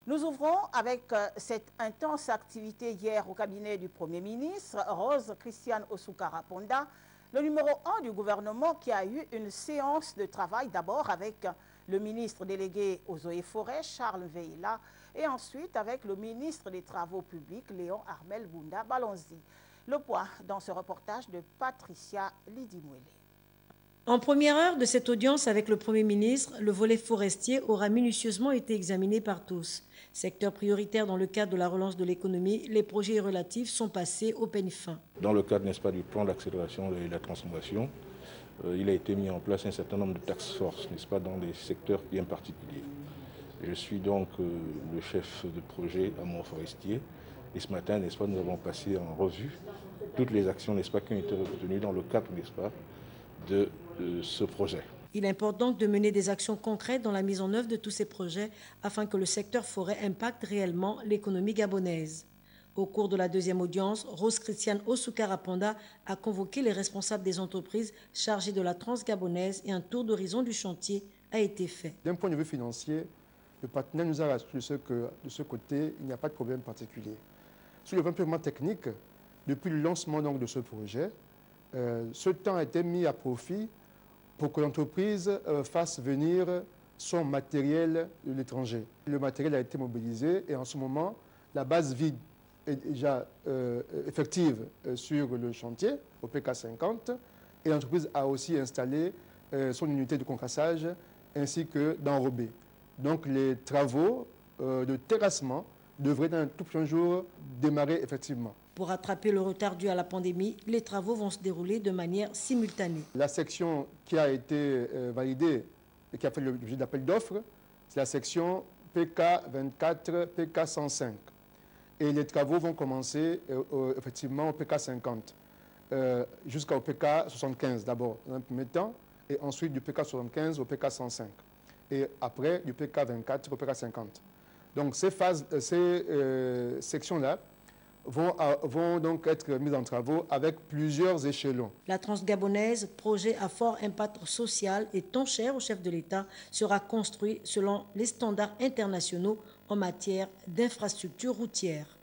Nous ouvrons avec cette intense activité hier au cabinet du Premier ministre, Rose Christiane Osukara-Ponda, le numéro 1 du gouvernement qui a eu une séance de travail d'abord avec le ministre délégué aux eaux et forêts, Charles Veila, et ensuite avec le ministre des Travaux publics, Léon Armel Bunda Balonzi. Le point dans ce reportage de Patricia Lidimouele. En première heure de cette audience avec le Premier ministre, le volet forestier aura minutieusement été examiné par tous. Secteur prioritaire dans le cadre de la relance de l'économie, les projets relatifs sont passés au peigne fin. Dans le cadre, n'est-ce pas, du plan d'accélération de la transformation, il a été mis en place un certain nombre de task force, n'est-ce pas, dans des secteurs bien particuliers. Je suis donc le chef de projet à Montforestier et ce matin, n'est-ce pas, nous avons passé en revue toutes les actions, n'est-ce pas, qui ont été retenues dans le cadre, n'est-ce pas, de ce projet. Il importe donc de mener des actions concrètes dans la mise en œuvre de tous ces projets afin que le secteur forêt impacte réellement l'économie gabonaise. Au cours de la deuxième audience, Rose Christiane Osukara-Ponda a convoqué les responsables des entreprises chargées de la transgabonaise et un tour d'horizon du chantier a été fait. D'un point de vue financier, le partenaire nous a rassuré que de ce côté, il n'y a pas de problème particulier. Sur le plan purement technique, depuis le lancement donc, de ce projet, ce temps a été mis à profit pour que l'entreprise fasse venir son matériel de l'étranger. Le matériel a été mobilisé et en ce moment, la base vide est déjà effective sur le chantier, au PK50, et l'entreprise a aussi installé son unité de concassage ainsi que d'enrobé. Donc les travaux de terrassement devraient dans un tout prochain jour démarrer effectivement. Pour rattraper le retard dû à la pandémie, les travaux vont se dérouler de manière simultanée. La section qui a été validée et qui a fait l'objet d'appel d'offres, c'est la section PK24, PK105. Et les travaux vont commencer effectivement au PK50 jusqu'au PK75 d'abord, dans un premier temps, et ensuite du PK75 au PK105. Et après du PK24 au PK50. Donc ces sections-là vont donc être mises en travaux avec plusieurs échelons. La transgabonaise, projet à fort impact social et tant cher au chef de l'État, sera construit selon les standards internationaux en matière d'infrastructures routières.